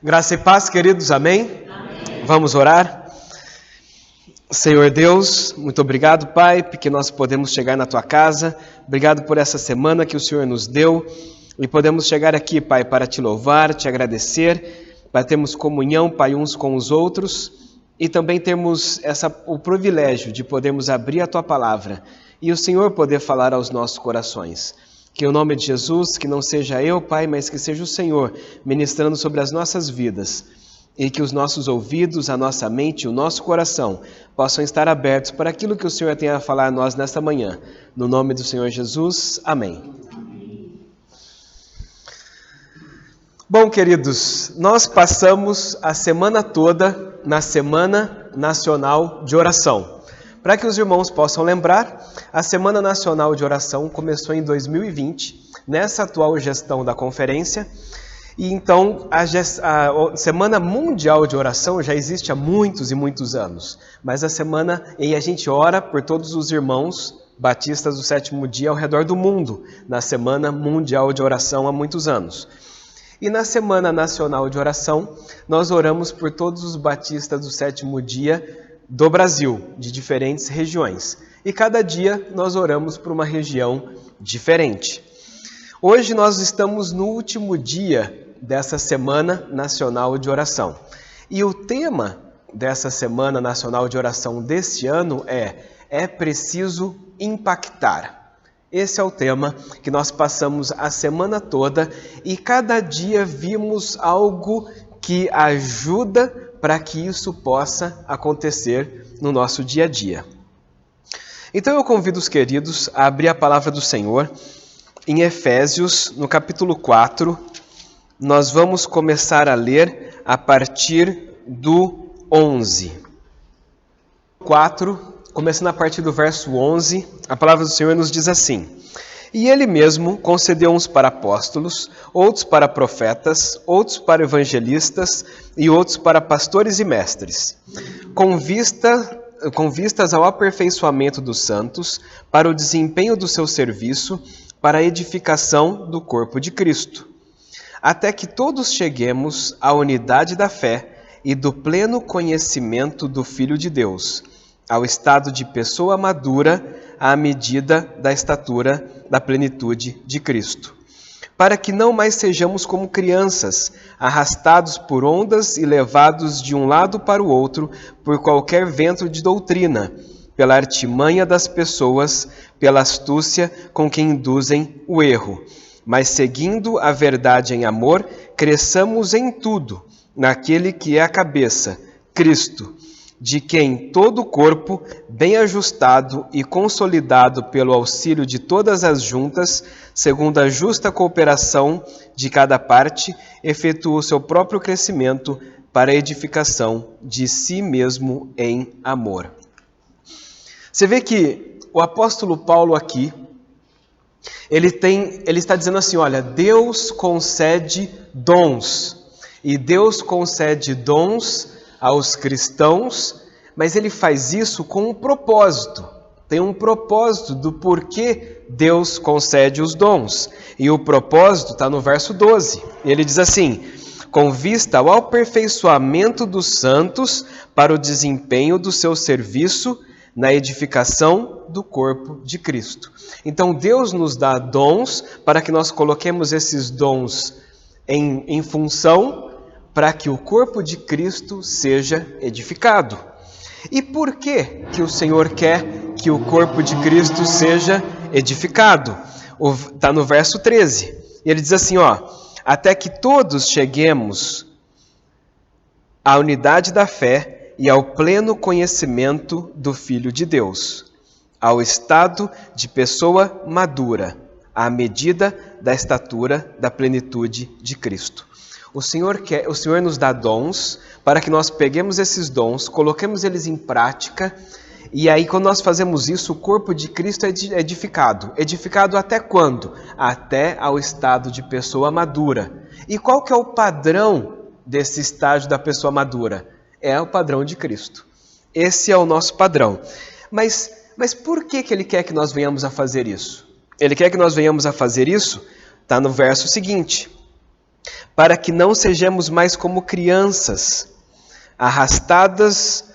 Graça e paz, queridos, amém? Amém. Vamos orar? Senhor Deus, muito obrigado, Pai, porque nós podemos chegar na Tua casa. Obrigado por essa semana que o Senhor nos deu e podemos chegar aqui, Pai, para Te louvar, Te agradecer, para termos comunhão, Pai, uns com os outros e também termos o privilégio de podermos abrir a Tua palavra e o Senhor poder falar aos nossos corações. Que o nome de Jesus, que não seja eu, Pai, mas que seja o Senhor ministrando sobre as nossas vidas e que os nossos ouvidos, a nossa mente e o nosso coração possam estar abertos para aquilo que o Senhor tem a falar a nós nesta manhã. No nome do Senhor Jesus, amém. Bom, queridos, nós passamos a semana toda na Semana Nacional de Oração. Para que os irmãos possam lembrar, a Semana Nacional de Oração começou em 2020, nessa atual gestão da conferência, e então a Semana Mundial de Oração já existe há muitos e muitos anos, mas a semana em que a gente ora por todos os irmãos batistas do sétimo dia ao redor do mundo, na Semana Mundial de Oração há muitos anos. E na Semana Nacional de Oração, nós oramos por todos os batistas do sétimo dia do Brasil, de diferentes regiões. E cada dia nós oramos por uma região diferente. Hoje nós estamos no último dia dessa Semana Nacional de Oração. E o tema dessa Semana Nacional de Oração deste ano é preciso impactar. Esse é o tema que nós passamos a semana toda e cada dia vimos algo que ajuda para que isso possa acontecer no nosso dia a dia. Então eu convido os queridos a abrir a palavra do Senhor em Efésios, no capítulo 4. Nós vamos começar a ler a partir do 11. 4, começando a partir do verso 11, a palavra do Senhor nos diz assim: E Ele mesmo concedeu uns para apóstolos, outros para profetas, outros para evangelistas e outros para pastores e mestres, com vistas ao aperfeiçoamento dos santos, para o desempenho do seu serviço, para a edificação do corpo de Cristo, até que todos cheguemos à unidade da fé e do pleno conhecimento do Filho de Deus, ao estado de pessoa madura, à medida da estatura da plenitude de Cristo, para que não mais sejamos como crianças, arrastados por ondas e levados de um lado para o outro por qualquer vento de doutrina, pela artimanha das pessoas, pela astúcia com que induzem o erro, mas seguindo a verdade em amor, cresçamos em tudo, naquele que é a cabeça, Cristo, de quem todo o corpo, bem ajustado e consolidado pelo auxílio de todas as juntas, segundo a justa cooperação de cada parte, efetua o seu próprio crescimento para a edificação de si mesmo em amor. Você vê que o apóstolo Paulo aqui, ele está dizendo assim, olha, Deus concede dons, e Deus concede dons aos cristãos, mas ele faz isso com um propósito. Tem um propósito do porquê Deus concede os dons. E o propósito está no verso 12. Ele diz assim: com vista ao aperfeiçoamento dos santos para o desempenho do seu serviço na edificação do corpo de Cristo. Então Deus nos dá dons para que nós coloquemos esses dons em função para que o corpo de Cristo seja edificado. E por que o Senhor quer que o corpo de Cristo seja edificado? Está no verso 13. Ele diz assim, até que todos cheguemos à unidade da fé e ao pleno conhecimento do Filho de Deus, ao estado de pessoa madura, à medida da estatura da plenitude de Cristo. O Senhor nos dá dons para que nós peguemos esses dons, coloquemos eles em prática, e aí quando nós fazemos isso, o corpo de Cristo é edificado. Edificado até quando? Até ao estado de pessoa madura. E qual que é o padrão desse estágio da pessoa madura? É o padrão de Cristo. Esse é o nosso padrão. Mas por que Ele quer que nós venhamos a fazer isso? Ele quer que nós venhamos a fazer isso? Está no verso seguinte. para que não sejamos mais como crianças, arrastadas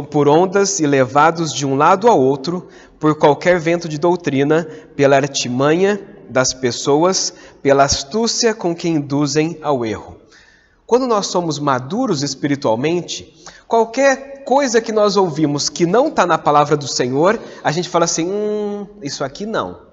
por ondas e levados de um lado ao outro por qualquer vento de doutrina, pela artimanha das pessoas, pela astúcia com que induzem ao erro. Quando nós somos maduros espiritualmente, qualquer coisa que nós ouvimos que não está na palavra do Senhor, a gente fala assim, isso aqui não.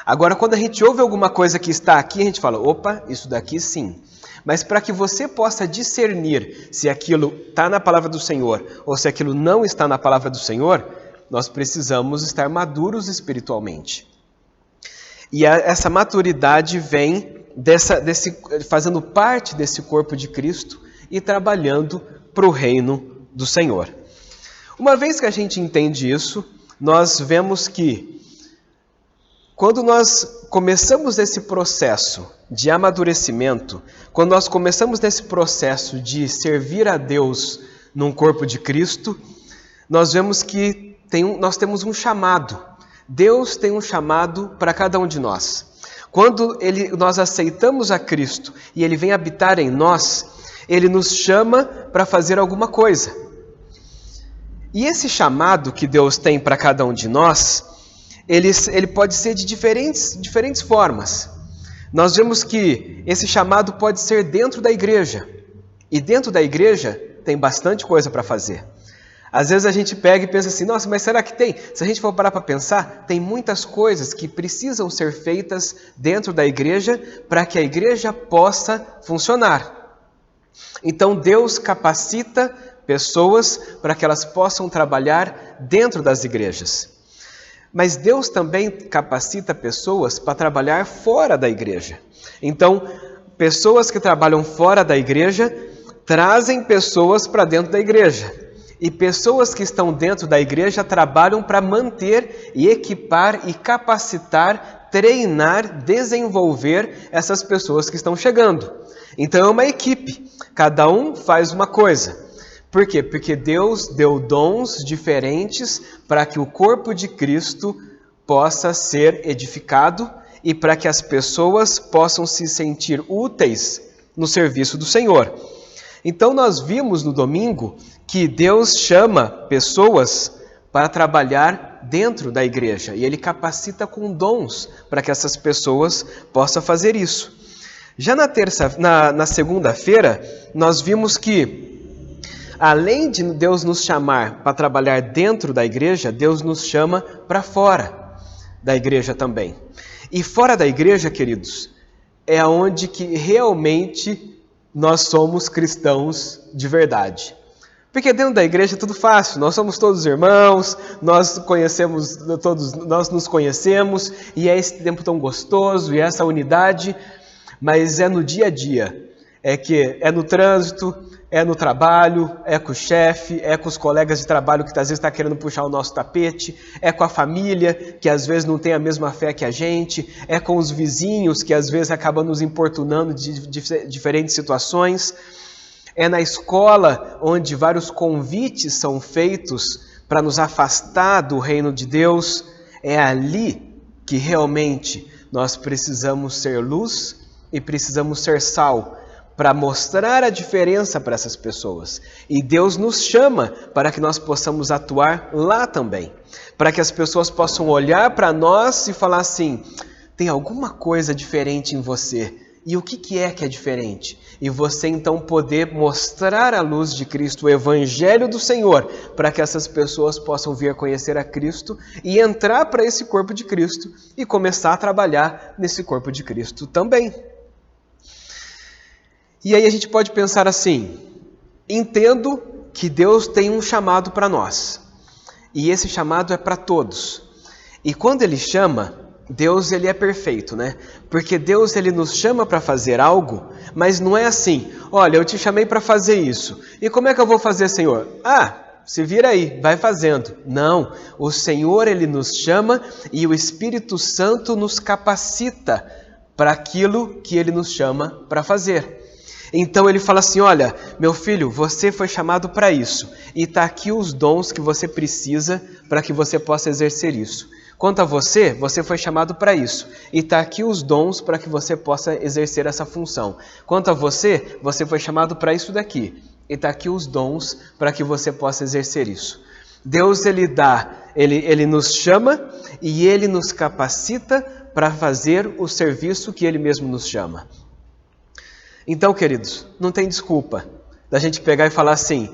Agora, quando a gente ouve alguma coisa que está aqui, a gente fala, opa, isso daqui sim. Mas para que você possa discernir se aquilo está na palavra do Senhor ou se aquilo não está na palavra do Senhor, nós precisamos estar maduros espiritualmente. E essa maturidade vem fazendo parte desse corpo de Cristo e trabalhando para o reino do Senhor. Uma vez que a gente entende isso, nós vemos que quando nós começamos esse processo de amadurecimento, quando nós começamos nesse processo de servir a Deus num corpo de Cristo, nós vemos que nós temos um chamado. Deus tem um chamado para cada um de nós. Quando nós aceitamos a Cristo e Ele vem habitar em nós, Ele nos chama para fazer alguma coisa. E esse chamado que Deus tem para cada um de nós, ele pode ser de diferentes formas. Nós vemos que esse chamado pode ser dentro da igreja. E dentro da igreja tem bastante coisa para fazer. Às vezes a gente pega e pensa assim, nossa, mas será que tem? Se a gente for parar para pensar, tem muitas coisas que precisam ser feitas dentro da igreja para que a igreja possa funcionar. Então Deus capacita pessoas para que elas possam trabalhar dentro das igrejas. Mas Deus também capacita pessoas para trabalhar fora da igreja. Então, pessoas que trabalham fora da igreja trazem pessoas para dentro da igreja. E pessoas que estão dentro da igreja trabalham para manter e equipar e capacitar, treinar, desenvolver essas pessoas que estão chegando. Então é uma equipe, cada um faz uma coisa. Por quê? Porque Deus deu dons diferentes para que o corpo de Cristo possa ser edificado e para que as pessoas possam se sentir úteis no serviço do Senhor. Então nós vimos no domingo que Deus chama pessoas para trabalhar dentro da igreja e Ele capacita com dons para que essas pessoas possam fazer isso. Já na segunda-feira, nós vimos que além de Deus nos chamar para trabalhar dentro da igreja, Deus nos chama para fora da igreja também. E fora da igreja, queridos, é onde que realmente nós somos cristãos de verdade. Porque dentro da igreja é tudo fácil, nós somos todos irmãos, nós nos conhecemos, e é esse tempo tão gostoso, e essa unidade, mas é no dia a dia, é no trânsito, é no trabalho, é com o chefe, é com os colegas de trabalho que às vezes está querendo puxar o nosso tapete, é com a família que às vezes não tem a mesma fé que a gente, é com os vizinhos que às vezes acabam nos importunando de diferentes situações, é na escola onde vários convites são feitos para nos afastar do reino de Deus, é ali que realmente nós precisamos ser luz e precisamos ser sal, para mostrar a diferença para essas pessoas. E Deus nos chama para que nós possamos atuar lá também. Para que as pessoas possam olhar para nós e falar assim, tem alguma coisa diferente em você. E o que é diferente? E você então poder mostrar a luz de Cristo, o Evangelho do Senhor, para que essas pessoas possam vir a conhecer a Cristo e entrar para esse corpo de Cristo e começar a trabalhar nesse corpo de Cristo também. E aí a gente pode pensar assim, entendo que Deus tem um chamado para nós, e esse chamado é para todos. E quando Ele chama, Deus ele é perfeito, né? Porque Deus ele nos chama para fazer algo, mas não é assim, olha, eu te chamei para fazer isso, e como é que eu vou fazer, Senhor? Se vira aí, vai fazendo. Não, o Senhor ele nos chama e o Espírito Santo nos capacita para aquilo que Ele nos chama para fazer. Então ele fala assim, olha, meu filho, você foi chamado para isso, e está aqui os dons que você precisa para que você possa exercer isso. Quanto a você, você foi chamado para isso. E está aqui os dons para que você possa exercer essa função. Quanto a você, você foi chamado para isso daqui. E está aqui os dons para que você possa exercer isso. Deus, Ele nos chama e Ele nos capacita para fazer o serviço que Ele mesmo nos chama. Então, queridos, não tem desculpa da gente pegar e falar assim,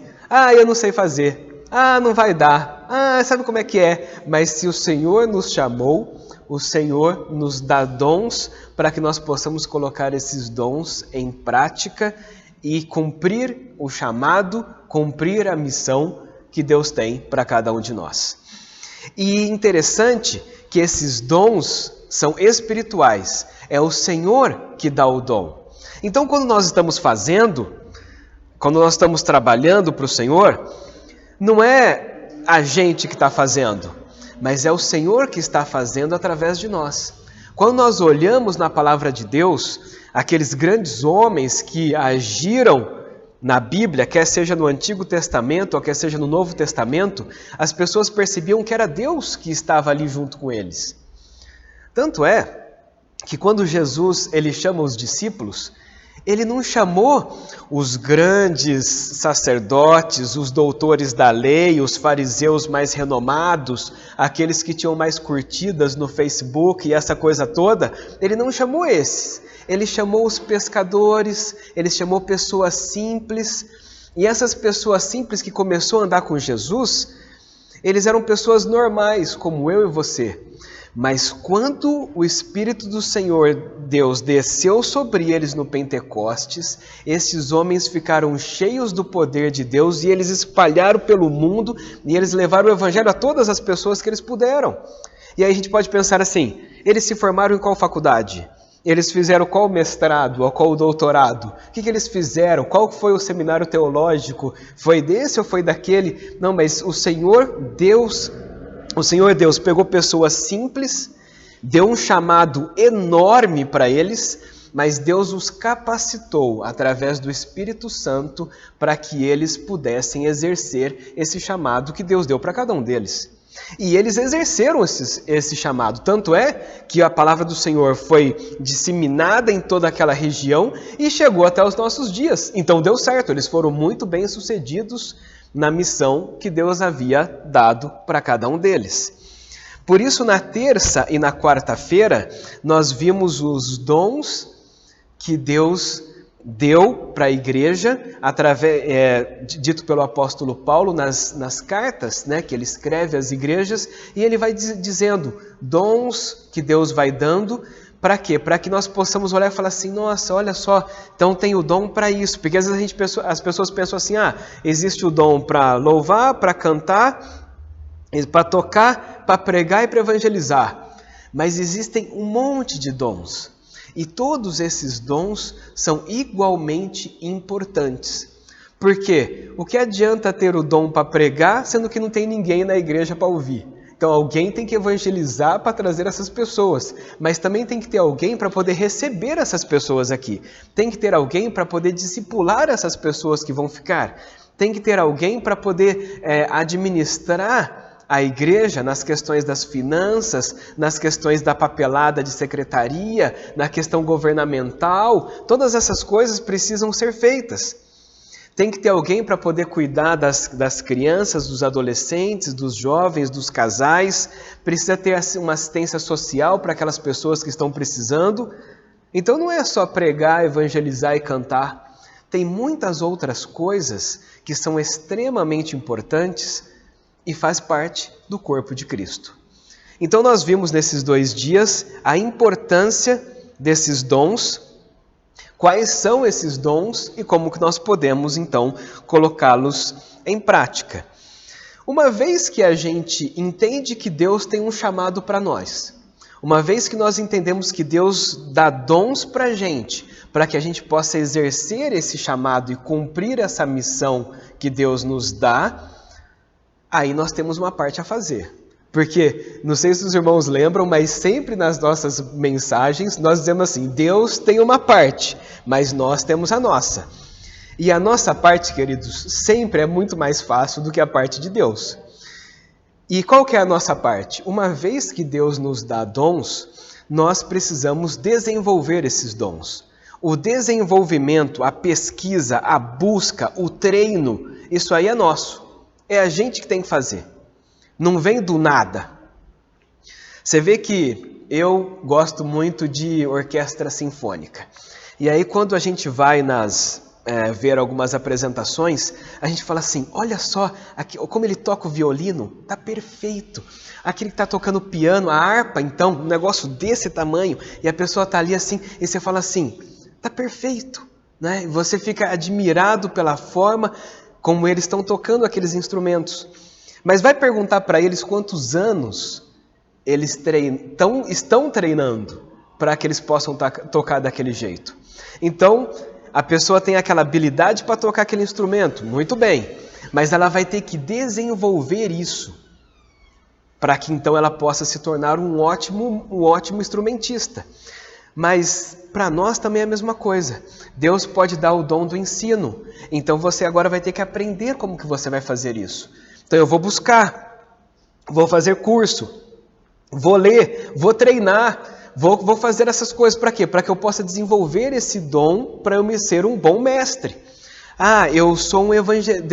eu não sei fazer, não vai dar, sabe como é que é? Mas se o Senhor nos chamou, o Senhor nos dá dons para que nós possamos colocar esses dons em prática e cumprir o chamado, cumprir a missão que Deus tem para cada um de nós. E interessante que esses dons são espirituais, é o Senhor que dá o dom. Então, quando nós estamos trabalhando para o Senhor, não é a gente que está fazendo, mas é o Senhor que está fazendo através de nós. Quando nós olhamos na palavra de Deus, aqueles grandes homens que agiram na Bíblia, quer seja no Antigo Testamento ou quer seja no Novo Testamento, as pessoas percebiam que era Deus que estava ali junto com eles. Tanto é que quando Jesus ele chama os discípulos, ele não chamou os grandes sacerdotes, os doutores da lei, os fariseus mais renomados, aqueles que tinham mais curtidas no Facebook e essa coisa toda. Ele não chamou esses. Ele chamou os pescadores, ele chamou pessoas simples. E essas pessoas simples que começou a andar com Jesus, eles eram pessoas normais, como eu e você. Mas quando o Espírito do Senhor Deus desceu sobre eles no Pentecostes, esses homens ficaram cheios do poder de Deus e eles espalharam pelo mundo e eles levaram o Evangelho a todas as pessoas que eles puderam. E aí a gente pode pensar assim, eles se formaram em qual faculdade? Eles fizeram qual mestrado ou qual doutorado? O que eles fizeram? Qual foi o seminário teológico? Foi desse ou foi daquele? Não, mas o Senhor Deus pegou pessoas simples, deu um chamado enorme para eles, mas Deus os capacitou através do Espírito Santo para que eles pudessem exercer esse chamado que Deus deu para cada um deles. E eles exerceram esse chamado, tanto é que a palavra do Senhor foi disseminada em toda aquela região e chegou até os nossos dias. Então deu certo, eles foram muito bem sucedidos na missão que Deus havia dado para cada um deles. Por isso, na terça e na quarta-feira, nós vimos os dons que Deus deu para a igreja, dito pelo apóstolo Paulo nas cartas, que ele escreve às igrejas, e ele vai dizendo dons que Deus vai dando. Para quê? Para que nós possamos olhar e falar assim, nossa, olha só, então tem o dom para isso. Porque às vezes as pessoas pensam assim, existe o dom para louvar, para cantar, para tocar, para pregar e para evangelizar. Mas existem um monte de dons. E todos esses dons são igualmente importantes. Por quê? O que adianta ter o dom para pregar, sendo que não tem ninguém na igreja para ouvir? Então alguém tem que evangelizar para trazer essas pessoas, mas também tem que ter alguém para poder receber essas pessoas aqui. Tem que ter alguém para poder discipular essas pessoas que vão ficar. Tem que ter alguém para poder administrar a igreja nas questões das finanças, nas questões da papelada de secretaria, na questão governamental. Todas essas coisas precisam ser feitas. Tem que ter alguém para poder cuidar das crianças, dos adolescentes, dos jovens, dos casais. Precisa ter uma assistência social para aquelas pessoas que estão precisando. Então não é só pregar, evangelizar e cantar. Tem muitas outras coisas que são extremamente importantes e faz parte do corpo de Cristo. Então nós vimos nesses 2 dias a importância desses dons. Quais são esses dons e como que nós podemos, então, colocá-los em prática? Uma vez que a gente entende que Deus tem um chamado para nós, uma vez que nós entendemos que Deus dá dons para a gente, para que a gente possa exercer esse chamado e cumprir essa missão que Deus nos dá, aí nós temos uma parte a fazer. Porque, não sei se os irmãos lembram, mas sempre nas nossas mensagens nós dizemos assim, Deus tem uma parte, mas nós temos a nossa. E a nossa parte, queridos, sempre é muito mais fácil do que a parte de Deus. E qual que é a nossa parte? Uma vez que Deus nos dá dons, nós precisamos desenvolver esses dons. O desenvolvimento, a pesquisa, a busca, o treino, isso aí é nosso. É a gente que tem que fazer. Não vem do nada. Você vê que eu gosto muito de orquestra sinfônica. E aí quando a gente vai ver algumas apresentações, a gente fala assim, olha só como ele toca o violino, tá perfeito. Aquele que está tocando piano, a harpa, então, um negócio desse tamanho, e a pessoa está ali assim, e você fala assim, tá perfeito. Né? E você fica admirado pela forma como eles estão tocando aqueles instrumentos. Mas vai perguntar para eles quantos anos eles estão treinando para que eles possam tocar daquele jeito. Então, a pessoa tem aquela habilidade para tocar aquele instrumento, muito bem, mas ela vai ter que desenvolver isso para que então ela possa se tornar um ótimo instrumentista. Mas para nós também é a mesma coisa. Deus pode dar o dom do ensino, então você agora vai ter que aprender como que você vai fazer isso. Então eu vou buscar, vou fazer curso, vou ler, vou treinar, vou fazer essas coisas para quê? Para que eu possa desenvolver esse dom para eu me ser um bom mestre. Eu sou um evangelista,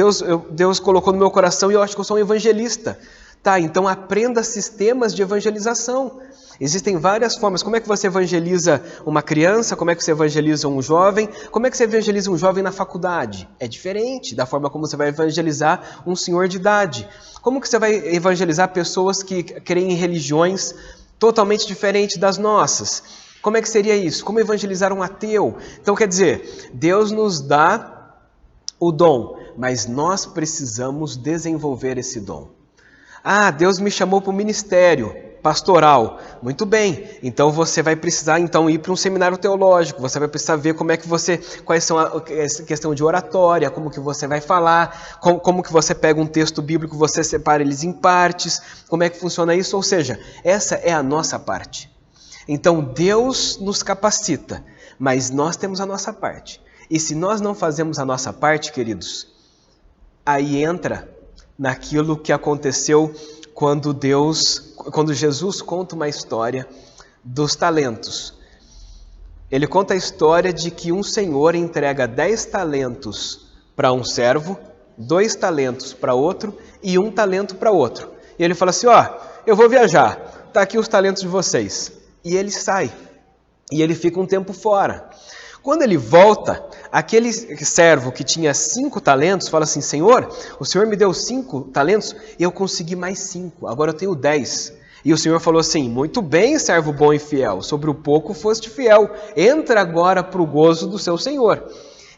Deus colocou no meu coração e eu acho que eu sou um evangelista. Tá, então aprenda sistemas de evangelização. Existem várias formas. Como é que você evangeliza uma criança? Como é que você evangeliza um jovem? Como é que você evangeliza um jovem na faculdade? É diferente da forma como você vai evangelizar um senhor de idade. Como que você vai evangelizar pessoas que creem em religiões totalmente diferentes das nossas? Como é que seria isso? Como evangelizar um ateu? Então, quer dizer, Deus nos dá o dom, mas nós precisamos desenvolver esse dom. Deus me chamou para o ministério pastoral. Muito bem, então você vai precisar ir para um seminário teológico, você vai precisar ver quais são a questão de oratória, como que você vai falar, como que você pega um texto bíblico, você separa eles em partes, como é que funciona isso, ou seja, essa é a nossa parte. Então Deus nos capacita, mas nós temos a nossa parte. E se nós não fazemos a nossa parte, queridos, aí entra naquilo que aconteceu quando Jesus conta uma história dos talentos. Ele conta a história de que um senhor entrega 10 talentos para um servo, 2 talentos para outro e 1 talento para outro. E ele fala assim, eu vou viajar, está aqui os talentos de vocês. E ele sai, e ele fica um tempo fora. Quando ele volta, aquele servo que tinha 5 talentos fala assim, Senhor, o Senhor me deu 5 talentos e eu consegui mais 5, agora eu tenho 10. E o Senhor falou assim, muito bem, servo bom e fiel, sobre o pouco foste fiel, entra agora para o gozo do seu Senhor.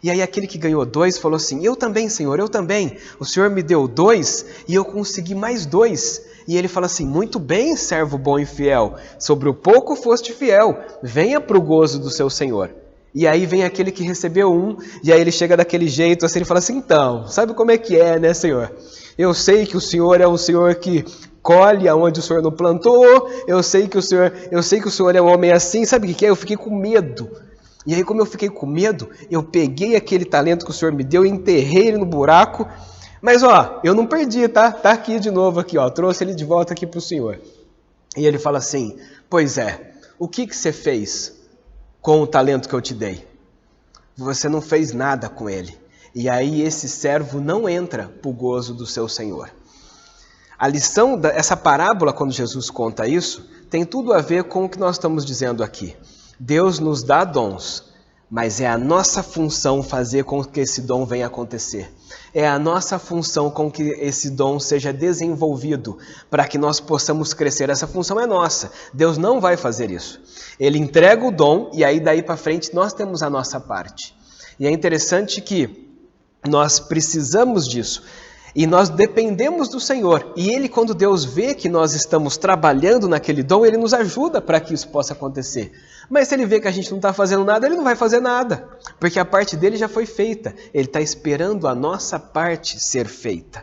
E aí aquele que ganhou 2 falou assim, eu também, Senhor, eu também, o Senhor me deu 2 e eu consegui mais 2. E ele fala assim, muito bem, servo bom e fiel, sobre o pouco foste fiel, venha para o gozo do seu Senhor. E aí vem aquele que recebeu 1, e aí ele chega daquele jeito, assim, ele fala assim, então, sabe como é que é, né, Senhor? Eu sei que o Senhor é um Senhor que colhe aonde o Senhor não plantou, eu sei que o Senhor é um homem assim, sabe o que é? Eu fiquei com medo. E aí, como eu fiquei com medo, eu peguei aquele talento que o Senhor me deu e enterrei ele no buraco, mas eu não perdi, tá? Tá aqui de novo, aqui, trouxe ele de volta aqui para o Senhor. E ele fala assim, pois é, o que você fez com o talento que eu te dei? Você não fez nada com ele. E aí esse servo não entra para o gozo do seu Senhor. A lição dessa parábola, quando Jesus conta isso, tem tudo a ver com o que nós estamos dizendo aqui. Deus nos dá dons, mas é a nossa função fazer com que esse dom venha acontecer. É a nossa função com que esse dom seja desenvolvido, para que nós possamos crescer. Essa função é nossa. Deus não vai fazer isso. Ele entrega o dom e aí daí para frente nós temos a nossa parte. E é interessante que nós precisamos disso. E nós dependemos do Senhor. E Ele, quando Deus vê que nós estamos trabalhando naquele dom, Ele nos ajuda para que isso possa acontecer. Mas se Ele vê que a gente não está fazendo nada, Ele não vai fazer nada. Porque a parte dele já foi feita. Ele está esperando a nossa parte ser feita.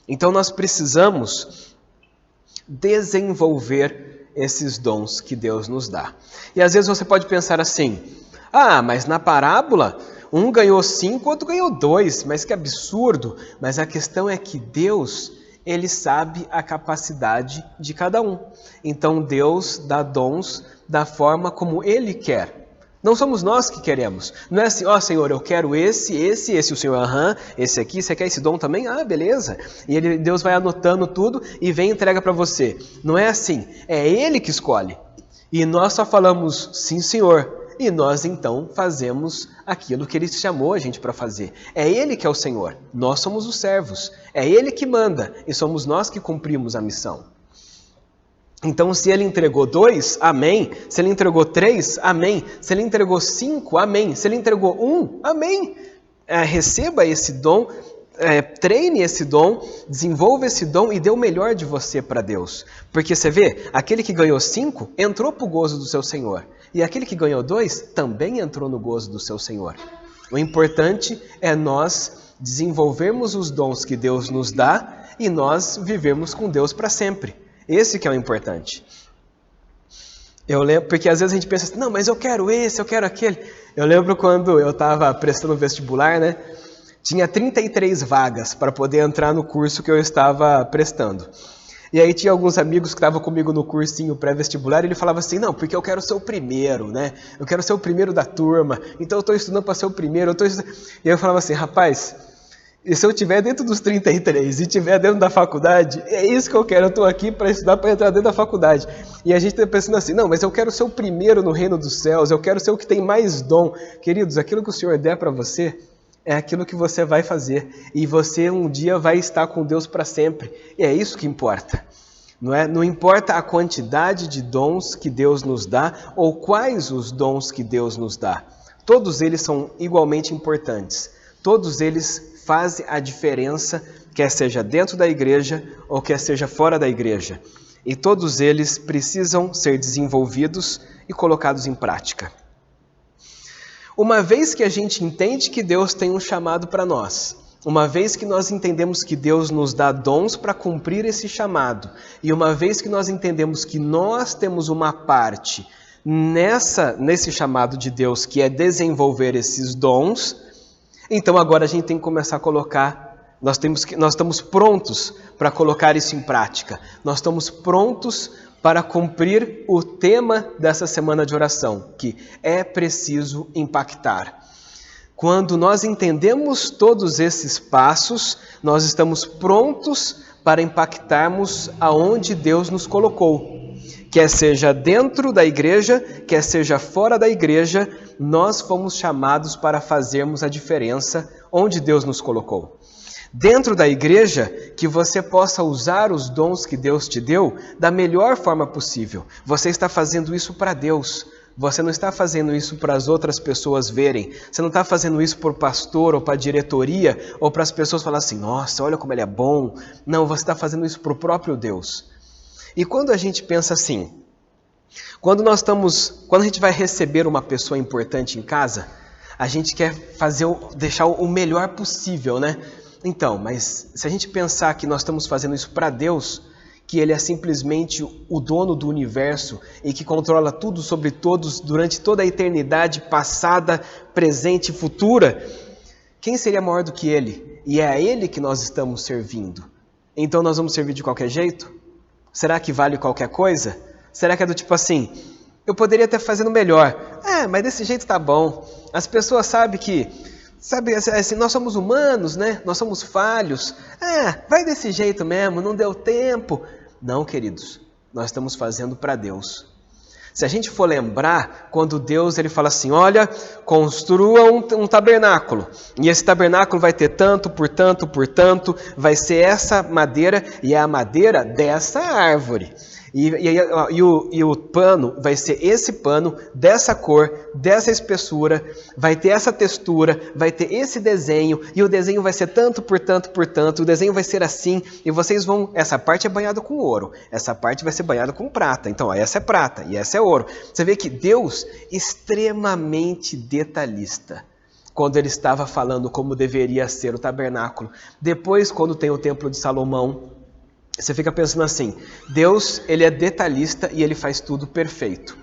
Então nós precisamos desenvolver esses dons que Deus nos dá. E às vezes você pode pensar assim, mas na parábola, um ganhou 5, outro ganhou 2, mas que absurdo. Mas a questão é que Deus, Ele sabe a capacidade de cada um. Então Deus dá dons da forma como Ele quer. Não somos nós que queremos. Não é assim, ó Senhor, eu quero esse. O Senhor, esse aqui, você quer esse dom também? Ah, beleza. E Deus vai anotando tudo e vem e entrega para você. Não é assim, é Ele que escolhe. E nós só falamos, sim Senhor. E nós então fazemos aquilo que Ele chamou a gente para fazer. É Ele que é o Senhor, nós somos os servos. É Ele que manda e somos nós que cumprimos a missão. Então se Ele entregou 2, amém. Se Ele entregou 3, amém. Se Ele entregou 5, amém. Se Ele entregou 1, amém. Receba esse dom, treine esse dom, desenvolva esse dom e dê o melhor de você para Deus. Porque você vê, aquele que ganhou 5 entrou para o gozo do seu Senhor. E aquele que ganhou 2 também entrou no gozo do seu Senhor. O importante é nós desenvolvermos os dons que Deus nos dá e nós vivermos com Deus para sempre. Esse que é o importante. Eu lembro, porque às vezes a gente pensa assim, não, mas eu quero esse, eu quero aquele. Eu lembro quando eu estava prestando vestibular, né? Tinha 33 vagas para poder entrar no curso que eu estava prestando. E aí tinha alguns amigos que estavam comigo no cursinho pré-vestibular e ele falava assim, não, porque eu quero ser o primeiro, né? Eu quero ser o primeiro da turma, então eu estou estudando para ser o primeiro. E eu falava assim, rapaz, e se eu estiver dentro dos 33 e estiver dentro da faculdade, é isso que eu quero, eu estou aqui para estudar para entrar dentro da faculdade. E a gente está pensando assim, não, mas eu quero ser o primeiro no reino dos céus, eu quero ser o que tem mais dom. Queridos, aquilo que o Senhor der para você, é aquilo que você vai fazer. E você um dia vai estar com Deus para sempre. E é isso que importa. Não é? Não importa a quantidade de dons que Deus nos dá ou quais os dons que Deus nos dá. Todos eles são igualmente importantes. Todos eles fazem a diferença, quer seja dentro da igreja ou quer seja fora da igreja. E todos eles precisam ser desenvolvidos e colocados em prática. Uma vez que a gente entende que Deus tem um chamado para nós, uma vez que nós entendemos que Deus nos dá dons para cumprir esse chamado, e uma vez que nós entendemos que nós temos uma parte nesse chamado de Deus, que é desenvolver esses dons, então agora a gente tem que começar a colocar, nós estamos prontos para colocar isso em prática, nós estamos prontos para cumprir o tema dessa semana de oração, que é preciso impactar. Quando nós entendemos todos esses passos, nós estamos prontos para impactarmos aonde Deus nos colocou. Quer seja dentro da igreja, quer seja fora da igreja, nós fomos chamados para fazermos a diferença onde Deus nos colocou. Dentro da igreja, que você possa usar os dons que Deus te deu da melhor forma possível. Você está fazendo isso para Deus. Você não está fazendo isso para as outras pessoas verem. Você não está fazendo isso para o pastor ou para a diretoria ou para as pessoas falarem assim, nossa, olha como ele é bom. Não, você está fazendo isso para o próprio Deus. E quando a gente pensa assim, quando a gente vai receber uma pessoa importante em casa, a gente quer deixar o melhor possível, né? Então, mas se a gente pensar que nós estamos fazendo isso para Deus, que Ele é simplesmente o dono do universo e que controla tudo sobre todos durante toda a eternidade passada, presente e futura, quem seria maior do que Ele? E é a Ele que nós estamos servindo. Então nós vamos servir de qualquer jeito? Será que vale qualquer coisa? Será que é do tipo assim, eu poderia estar fazendo melhor. Mas desse jeito tá bom. As pessoas sabem que... assim, nós somos humanos, né? Nós somos falhos. Vai desse jeito mesmo, não deu tempo. Não, queridos, nós estamos fazendo para Deus. Se a gente for lembrar, quando Deus ele fala assim, olha, construa um tabernáculo. E esse tabernáculo vai ter tanto, por tanto, vai ser essa madeira e é a madeira dessa árvore. E o pano vai ser esse pano, dessa cor, dessa espessura, vai ter essa textura, vai ter esse desenho, e o desenho vai ser tanto, por tanto, o desenho vai ser assim, e essa parte é banhada com ouro, essa parte vai ser banhada com prata, então essa é prata e essa é ouro. Você vê que Deus é extremamente detalhista. Quando ele estava falando como deveria ser o tabernáculo. Depois, quando tem o templo de Salomão, você fica pensando assim, Deus ele é detalhista e ele faz tudo perfeito.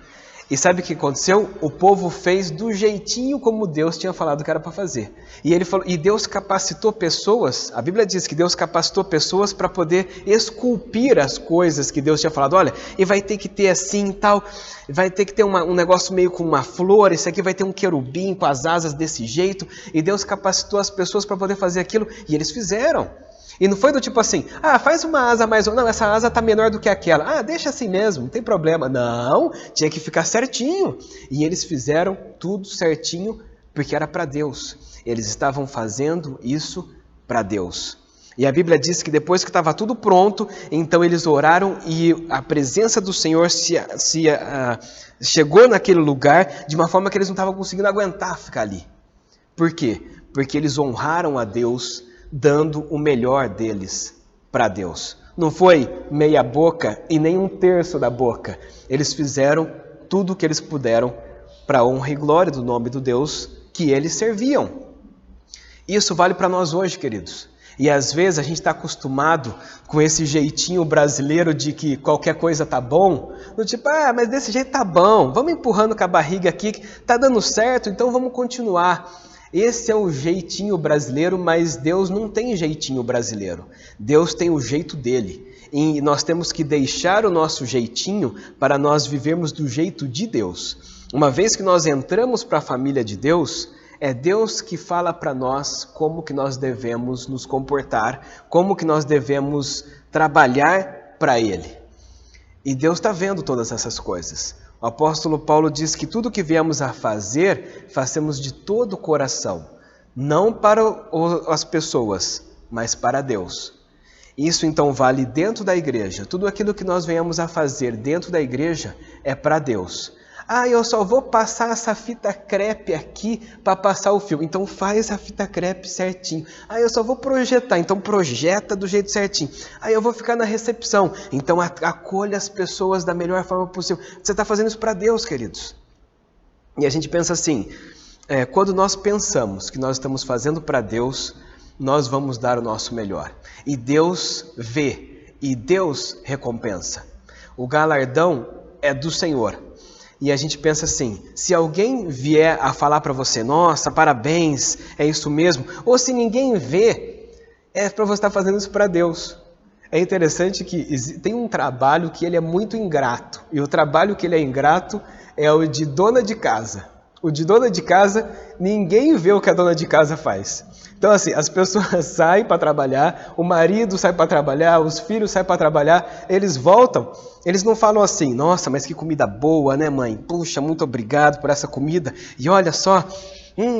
E sabe o que aconteceu? O povo fez do jeitinho como Deus tinha falado que era para fazer. E ele falou, e Deus capacitou pessoas, a Bíblia diz que Deus capacitou pessoas para poder esculpir as coisas que Deus tinha falado. Olha, e vai ter que ter assim e tal, vai ter que ter um negócio meio com uma flor, esse aqui vai ter um querubim com as asas desse jeito. E Deus capacitou as pessoas para poder fazer aquilo, e eles fizeram. E não foi do tipo assim, faz uma asa mais... Não, essa asa está menor do que aquela. Deixa assim mesmo, não tem problema. Não, tinha que ficar certinho. E eles fizeram tudo certinho porque era para Deus. Eles estavam fazendo isso para Deus. E a Bíblia diz que depois que estava tudo pronto, então eles oraram e a presença do Senhor chegou naquele lugar de uma forma que eles não estavam conseguindo aguentar ficar ali. Por quê? Porque eles honraram a Deus dando o melhor deles para Deus. Não foi meia boca e nem um terço da boca. Eles fizeram tudo o que eles puderam para a honra e glória do nome do Deus que eles serviam. Isso vale para nós hoje, queridos. E às vezes a gente está acostumado com esse jeitinho brasileiro de que qualquer coisa tá bom. Do tipo, mas desse jeito tá bom. Vamos empurrando com a barriga aqui, tá dando certo, então vamos continuar. Esse é o jeitinho brasileiro, mas Deus não tem jeitinho brasileiro. Deus tem o jeito dele. E nós temos que deixar o nosso jeitinho para nós vivermos do jeito de Deus. Uma vez que nós entramos para a família de Deus, é Deus que fala para nós como que nós devemos nos comportar, como que nós devemos trabalhar para Ele. E Deus está vendo todas essas coisas. O apóstolo Paulo diz que tudo que viemos a fazer, façamos de todo o coração, não para as pessoas, mas para Deus. Isso então vale dentro da igreja. Tudo aquilo que nós venhamos a fazer dentro da igreja é para Deus. Eu só vou passar essa fita crepe aqui para passar o filme. Então faz a fita crepe certinho. Eu só vou projetar. Então projeta do jeito certinho. Eu vou ficar na recepção. Então acolha as pessoas da melhor forma possível. Você está fazendo isso para Deus, queridos. E a gente pensa assim, quando nós pensamos que nós estamos fazendo para Deus, nós vamos dar o nosso melhor. E Deus vê. E Deus recompensa. O galardão é do Senhor. E a gente pensa assim, se alguém vier a falar para você, nossa, parabéns, é isso mesmo, ou se ninguém vê, é para você estar fazendo isso para Deus. É interessante que tem um trabalho que ele é muito ingrato, e o trabalho que ele é ingrato é o de dona de casa. O de dona de casa, ninguém vê o que a dona de casa faz. Então assim, as pessoas saem para trabalhar, o marido sai para trabalhar, os filhos saem para trabalhar, eles voltam, eles não falam assim, nossa, mas que comida boa, né, mãe? Puxa, muito obrigado por essa comida. E olha só,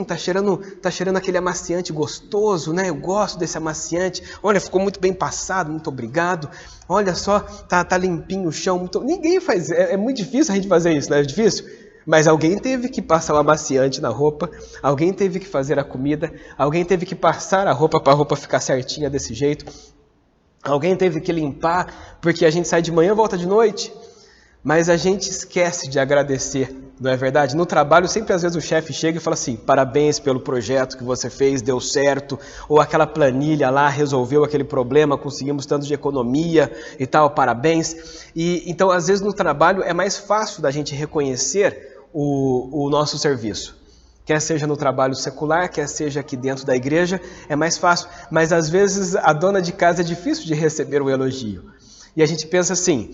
tá cheirando aquele amaciante gostoso, né? Eu gosto desse amaciante. Olha, ficou muito bem passado, muito obrigado. Olha só, tá limpinho o chão. Ninguém faz, é muito difícil a gente fazer isso, não é difícil? Mas alguém teve que passar o amaciante na roupa, alguém teve que fazer a comida, alguém teve que passar a roupa para a roupa ficar certinha desse jeito, alguém teve que limpar, porque a gente sai de manhã e volta de noite, mas a gente esquece de agradecer, não é verdade? No trabalho, sempre às vezes o chefe chega e fala assim, parabéns pelo projeto que você fez, deu certo, ou aquela planilha lá resolveu aquele problema, conseguimos tanto de economia e tal, parabéns. E então, às vezes no trabalho é mais fácil da gente reconhecer o nosso serviço. Quer seja no trabalho secular, quer seja aqui dentro da igreja, é mais fácil. Mas às vezes a dona de casa é difícil de receber o elogio. E a gente pensa assim,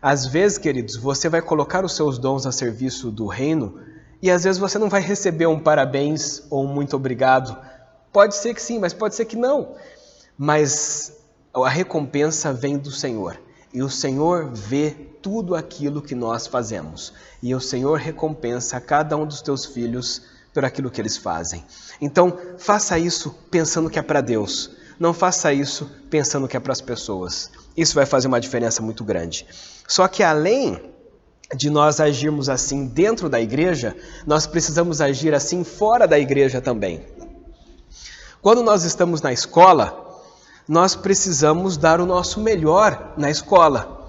às vezes, queridos, você vai colocar os seus dons a serviço do reino e às vezes você não vai receber um parabéns ou um muito obrigado. Pode ser que sim, mas pode ser que não. Mas a recompensa vem do Senhor. E o Senhor vê tudo aquilo que nós fazemos. E o Senhor recompensa a cada um dos teus filhos por aquilo que eles fazem. Então, faça isso pensando que é para Deus. Não faça isso pensando que é para as pessoas. Isso vai fazer uma diferença muito grande. Só que além de nós agirmos assim dentro da igreja, nós precisamos agir assim fora da igreja também. Quando nós estamos na escola, nós precisamos dar o nosso melhor na escola.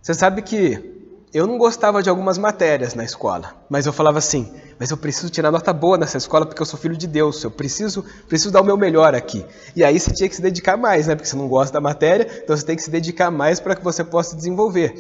Você sabe que eu não gostava de algumas matérias na escola, mas eu falava assim, mas eu preciso tirar nota boa nessa escola porque eu sou filho de Deus, eu preciso dar o meu melhor aqui. E aí você tinha que se dedicar mais, né? Porque você não gosta da matéria, então você tem que se dedicar mais para que você possa desenvolver.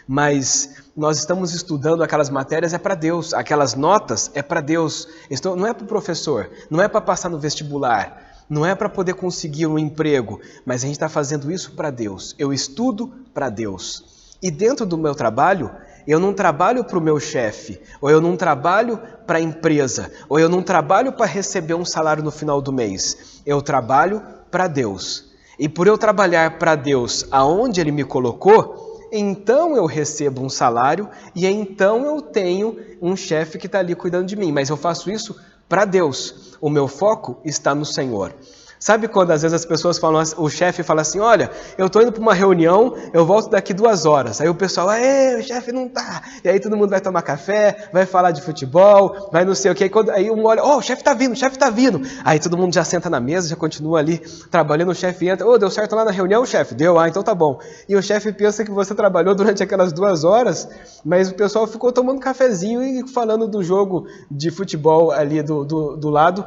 Mas nós estamos estudando aquelas matérias, é para Deus, aquelas notas é para Deus, não é para o professor, não é para passar no vestibular, não é para poder conseguir um emprego, mas a gente está fazendo isso para Deus, eu estudo para Deus. E dentro do meu trabalho, eu não trabalho para o meu chefe, ou eu não trabalho para a empresa, ou eu não trabalho para receber um salário no final do mês. Eu trabalho para Deus. E por eu trabalhar para Deus aonde Ele me colocou, então eu recebo um salário e então eu tenho um chefe que está ali cuidando de mim. Mas eu faço isso para Deus. O meu foco está no Senhor. Sabe quando às vezes as pessoas falam, o chefe fala assim, olha, eu estou indo para uma reunião, eu volto daqui 2 horas. Aí o pessoal, o chefe não tá. E aí todo mundo vai tomar café, vai falar de futebol, vai não sei o quê. Aí um olha, o chefe está vindo. Aí todo mundo já senta na mesa, já continua ali trabalhando, o chefe entra, deu certo lá na reunião, chefe? Deu, então tá bom. E o chefe pensa que você trabalhou durante aquelas 2 horas, mas o pessoal ficou tomando cafezinho e falando do jogo de futebol ali do lado,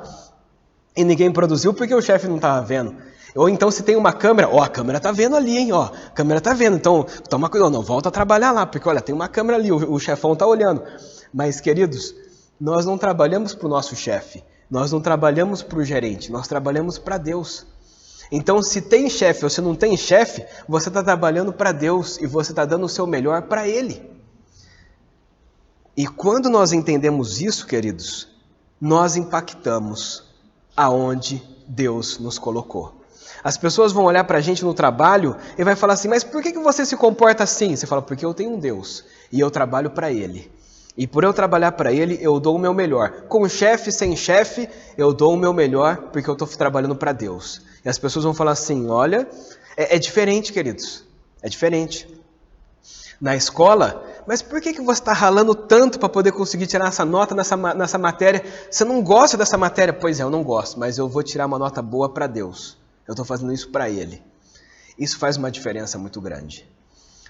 e ninguém produziu porque o chefe não estava vendo. Ou então se tem uma câmera, a câmera está vendo ali, hein, a câmera está vendo, então toma cuidado, não volta a trabalhar lá, porque olha, tem uma câmera ali, o chefão está olhando. Mas queridos, nós não trabalhamos para o nosso chefe, nós não trabalhamos para o gerente, nós trabalhamos para Deus. Então se tem chefe ou se não tem chefe, você está trabalhando para Deus e você está dando o seu melhor para Ele. E quando nós entendemos isso, queridos, nós impactamos aonde Deus nos colocou. As pessoas vão olhar para a gente no trabalho e vai falar assim, mas por que você se comporta assim? Você fala, porque eu tenho um Deus e eu trabalho para Ele. E por eu trabalhar para Ele, eu dou o meu melhor. Com chefe, sem chefe, eu dou o meu melhor porque eu estou trabalhando para Deus. E as pessoas vão falar assim, olha, é diferente, queridos, é diferente. Na escola, mas por que você está ralando tanto para poder conseguir tirar essa nota nessa matéria? Você não gosta dessa matéria? Pois é, eu não gosto, mas eu vou tirar uma nota boa para Deus. Eu estou fazendo isso para Ele. Isso faz uma diferença muito grande.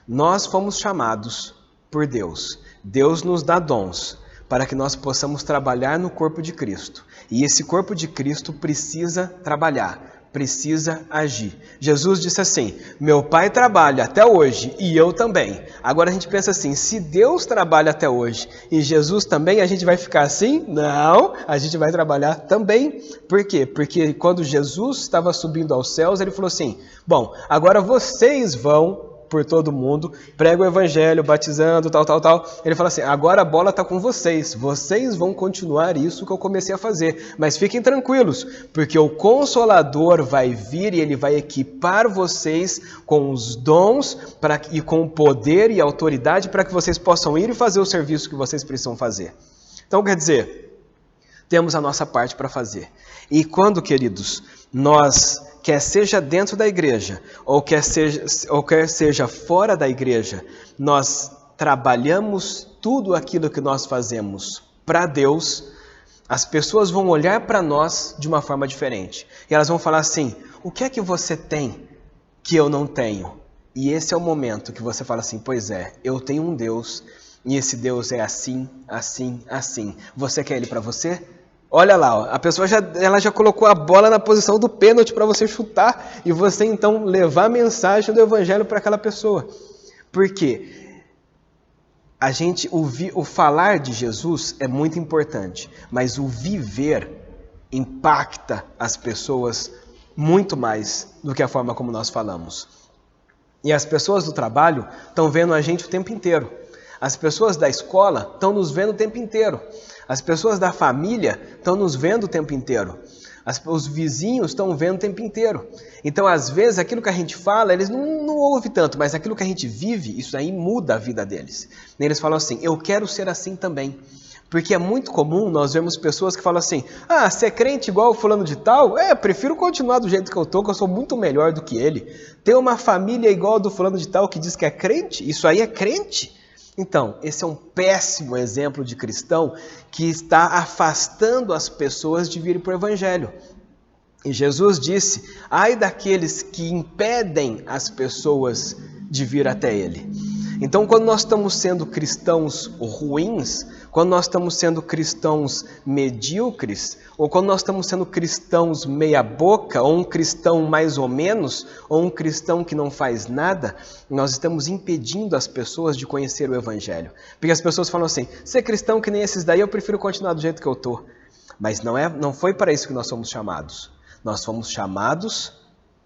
Nós fomos chamados por Deus. Deus nos dá dons para que nós possamos trabalhar no corpo de Cristo. E esse corpo de Cristo precisa trabalhar. Precisa agir. Jesus disse assim, meu Pai trabalha até hoje e eu também. Agora a gente pensa assim, se Deus trabalha até hoje e Jesus também, a gente vai ficar assim? Não, a gente vai trabalhar também. Por quê? Porque quando Jesus estava subindo aos céus, ele falou assim, bom, agora vocês vão por todo mundo, prega o evangelho, batizando, tal. Ele fala assim, agora a bola está com vocês vão continuar isso que eu comecei a fazer, mas fiquem tranquilos, porque o Consolador vai vir e ele vai equipar vocês com os dons e com o poder e autoridade para que vocês possam ir e fazer o serviço que vocês precisam fazer. Então, quer dizer, temos a nossa parte para fazer. E quando, queridos, nós, quer seja dentro da igreja, ou quer seja fora da igreja, nós trabalhamos tudo aquilo que nós fazemos para Deus, as pessoas vão olhar para nós de uma forma diferente. E elas vão falar assim, o que é que você tem que eu não tenho? E esse é o momento que você fala assim, pois é, eu tenho um Deus, e esse Deus é assim, assim, assim. Você quer Ele para você? Olha lá, a pessoa ela já colocou a bola na posição do pênalti para você chutar e você então levar a mensagem do evangelho para aquela pessoa. Por quê? O falar de Jesus é muito importante, mas o viver impacta as pessoas muito mais do que a forma como nós falamos. E as pessoas do trabalho estão vendo a gente o tempo inteiro. As pessoas da escola estão nos vendo o tempo inteiro. As pessoas da família estão nos vendo o tempo inteiro. Os vizinhos estão vendo o tempo inteiro. Então, às vezes, aquilo que a gente fala, eles não ouvem tanto, mas aquilo que a gente vive, isso aí muda a vida deles. E eles falam assim, eu quero ser assim também. Porque é muito comum nós vemos pessoas que falam assim, você é crente igual o fulano de tal? Prefiro continuar do jeito que eu sou muito melhor do que ele. Ter uma família igual a do fulano de tal que diz que é crente? Isso aí é crente? Então, esse é um péssimo exemplo de cristão que está afastando as pessoas de virem para o Evangelho. E Jesus disse, ai daqueles que impedem as pessoas de vir até Ele. Então, quando nós estamos sendo cristãos ruins, quando nós estamos sendo cristãos medíocres, ou quando nós estamos sendo cristãos meia boca, ou um cristão mais ou menos, ou um cristão que não faz nada, nós estamos impedindo as pessoas de conhecer o Evangelho. Porque as pessoas falam assim, ser cristão que nem esses daí, eu prefiro continuar do jeito que eu estou. Mas não foi para isso que nós somos chamados. Nós fomos chamados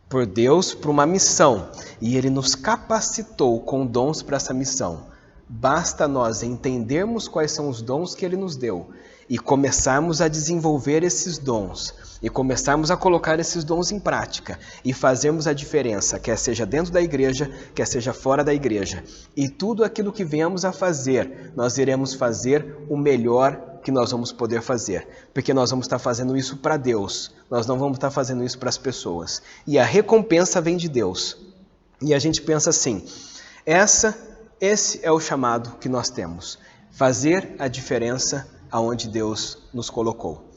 por Deus para uma missão, e Ele nos capacitou com dons para essa missão. Basta nós entendermos quais são os dons que Ele nos deu e começarmos a desenvolver esses dons, e começarmos a colocar esses dons em prática, e fazermos a diferença, quer seja dentro da igreja, quer seja fora da igreja. E tudo aquilo que venhamos a fazer, nós iremos fazer o melhor que nós vamos poder fazer, porque nós vamos estar fazendo isso para Deus, nós não vamos estar fazendo isso para as pessoas, e a recompensa vem de Deus. E a gente pensa assim, esse é o chamado que nós temos, fazer a diferença aonde Deus nos colocou.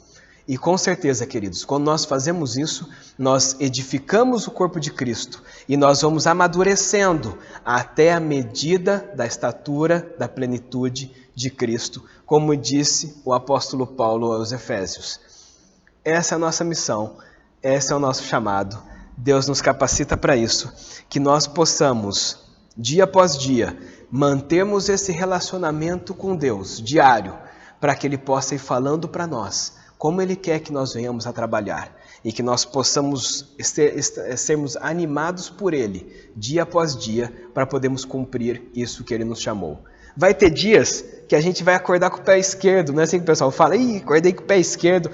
E com certeza, queridos, quando nós fazemos isso, nós edificamos o corpo de Cristo e nós vamos amadurecendo até a medida da estatura, da plenitude de Cristo, como disse o apóstolo Paulo aos Efésios. Essa é a nossa missão, esse é o nosso chamado. Deus nos capacita para isso, que nós possamos, dia após dia, mantermos esse relacionamento com Deus, diário, para que Ele possa ir falando para nós como Ele quer que nós venhamos a trabalhar e que nós possamos sermos animados por Ele, dia após dia, para podermos cumprir isso que Ele nos chamou. Vai ter dias que a gente vai acordar com o pé esquerdo, não é assim que o pessoal fala, acordei com o pé esquerdo,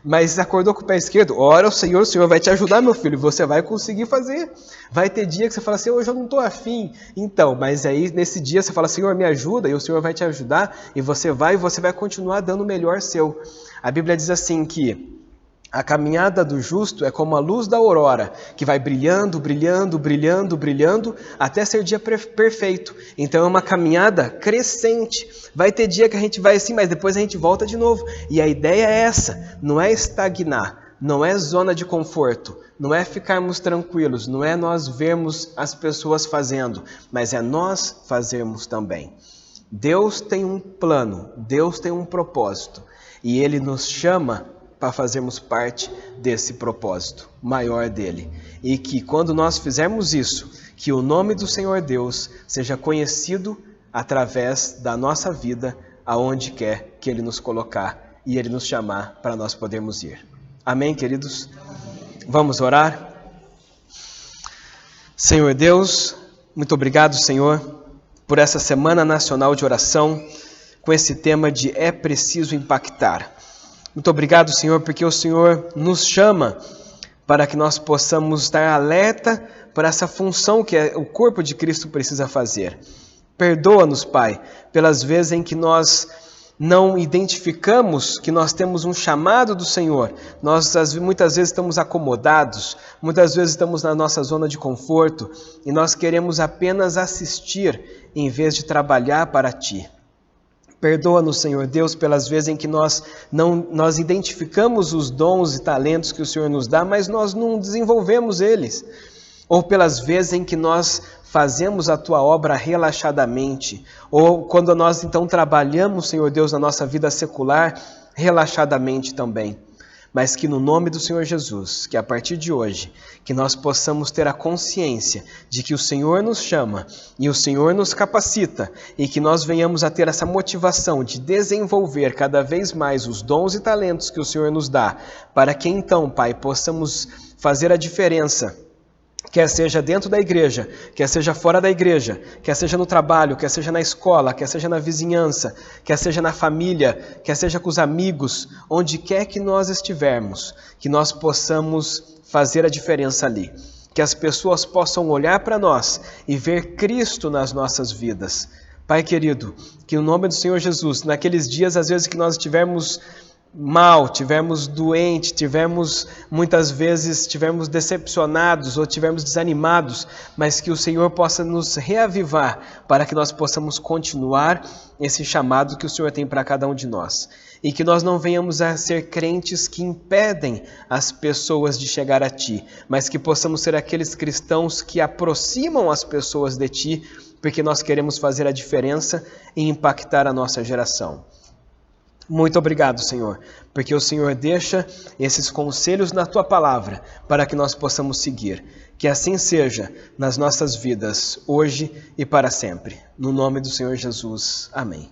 mas acordou com o pé esquerdo, ora o Senhor vai te ajudar, meu filho, você vai conseguir fazer. Vai ter dia que você fala assim, hoje eu não estou afim. Então, mas aí nesse dia você fala, Senhor, me ajuda, e o Senhor vai te ajudar, e você vai continuar dando o melhor seu. A Bíblia diz assim que a caminhada do justo é como a luz da aurora, que vai brilhando, brilhando, brilhando, brilhando, até ser dia perfeito. Então é uma caminhada crescente. Vai ter dia que a gente vai assim, mas depois a gente volta de novo. E a ideia é essa, não é estagnar, não é zona de conforto, não é ficarmos tranquilos, não é nós vermos as pessoas fazendo, mas é nós fazermos também. Deus tem um plano, Deus tem um propósito, e Ele nos chama para fazermos parte desse propósito maior dele. E que quando nós fizermos isso, que o nome do Senhor Deus seja conhecido através da nossa vida, aonde quer que Ele nos colocar e Ele nos chamar para nós podermos ir. Amém, queridos? Vamos orar? Senhor Deus, muito obrigado, Senhor, por essa Semana Nacional de Oração, com esse tema de É Preciso Impactar. Muito obrigado, Senhor, porque o Senhor nos chama para que nós possamos estar alerta para essa função que o corpo de Cristo precisa fazer. Perdoa-nos, Pai, pelas vezes em que nós não identificamos que nós temos um chamado do Senhor. Nós muitas vezes estamos acomodados, muitas vezes estamos na nossa zona de conforto e nós queremos apenas assistir em vez de trabalhar para Ti. Perdoa-nos, Senhor Deus, pelas vezes em que nós identificamos os dons e talentos que o Senhor nos dá, mas nós não desenvolvemos eles. Ou pelas vezes em que nós fazemos a Tua obra relaxadamente. Ou quando nós então trabalhamos, Senhor Deus, na nossa vida secular, relaxadamente também. Mas que no nome do Senhor Jesus, que a partir de hoje, que nós possamos ter a consciência de que o Senhor nos chama e o Senhor nos capacita e que nós venhamos a ter essa motivação de desenvolver cada vez mais os dons e talentos que o Senhor nos dá, para que então, Pai, possamos fazer a diferença, quer seja dentro da igreja, quer seja fora da igreja, quer seja no trabalho, quer seja na escola, quer seja na vizinhança, quer seja na família, quer seja com os amigos, onde quer que nós estivermos, que nós possamos fazer a diferença ali. Que as pessoas possam olhar para nós e ver Cristo nas nossas vidas. Pai querido, que no nome do Senhor Jesus, naqueles dias às vezes que nós estivermos mal, tivemos doente, muitas vezes tivemos decepcionados ou tivemos desanimados, mas que o Senhor possa nos reavivar para que nós possamos continuar esse chamado que o Senhor tem para cada um de nós. E que nós não venhamos a ser crentes que impedem as pessoas de chegar a Ti, mas que possamos ser aqueles cristãos que aproximam as pessoas de Ti, porque nós queremos fazer a diferença e impactar a nossa geração. Muito obrigado, Senhor, porque o Senhor deixa esses conselhos na Tua palavra para que nós possamos seguir. Que assim seja nas nossas vidas, hoje e para sempre. No nome do Senhor Jesus. Amém.